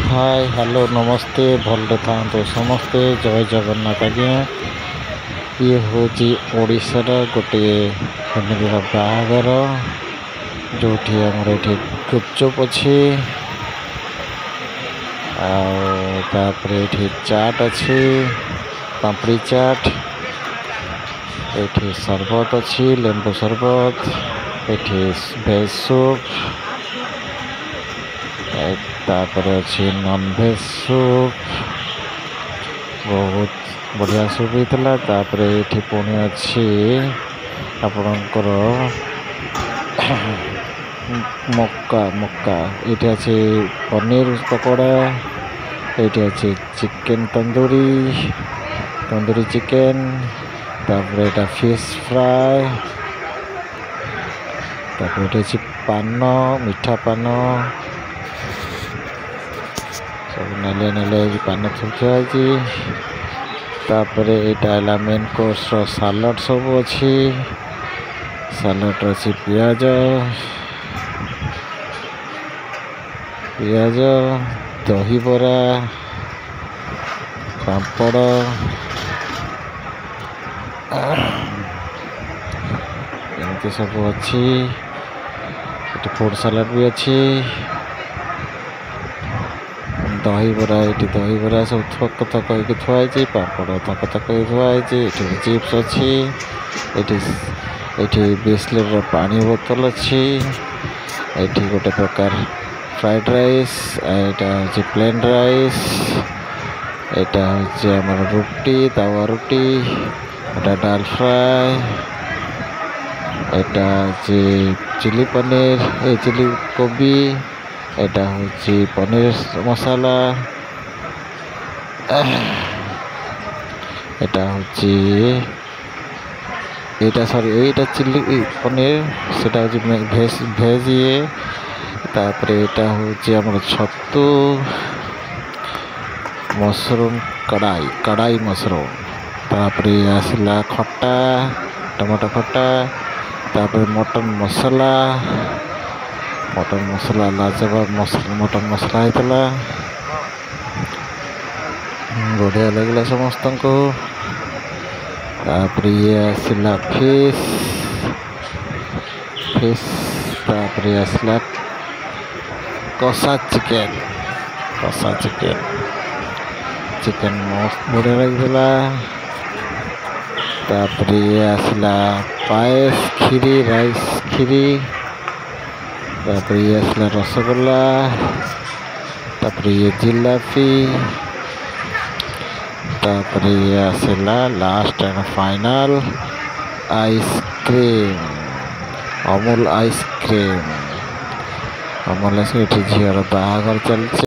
Hi hello नमस्ते भल्ले था समस्ते जय जगन्नाथ आज्ञा ये हूँ ओडिशार गोटे फैमिली बाहागर जो आमर ये गुपचुप अच्छी आउे चाट अच्छी पापड़ी चाट ये शरबत अच्छी लेंबू शरबत ये भेज सूप तापर अच्छी नॉन भेज सूप बहुत बढ़िया सूप होता तापर ये पुणी अच्छी आपणकर मक्का मक्का ये अच्छी पनीर पकोड़ा ये अच्छी चिकेन तंदूरी चिकेन तापर ये फिश फ्राए तापर ये पान मीठा पान सब नेले नेले पान थुआई तापर यहाँ मेन कोर्स सालाड सब अच्छी सालाड अच्छी पियाज दही बरा पापड़ एमती सब अच्छी फूड सालाड भी अच्छी दही बरा सब थक थक थुआई पापड़ थक थक थुआई चिप्स अच्छी ये बिस्लेर पानी बोतल अच्छी ये गोटे प्रकार फ्राइड राइस यहाँ हूँ प्लेन राइस यहाँ हूँ आम रुटी तावा रुटी यहाँ डाल फ्राए यहाँ चिली पनीर चिली कोबी यहाँ हूँ पनीर मसाला यहाँ हूँ यहाँ सॉरी यहाँ चिली पनीर से भेज ये तापर यहाँ हूँ आम छतु मशरूम कड़ाई मशरूम तापर आसला खट्टा टमाटो खट्टा तापर मटन मसला लाजवाब मटन मसला होता बढ़िया लगला समस्त को तापर ये आसला फिश तापर आसला कषा चिकेन मस्त बढ़िया लगला तापर ये आसला पायस खीरी राइस खीरी तापर ये आसला रसगोल्ला तापर ये जिलापी तापर ये आसला last and final ice cream Amul ice cream झीर बाहागर चलছে।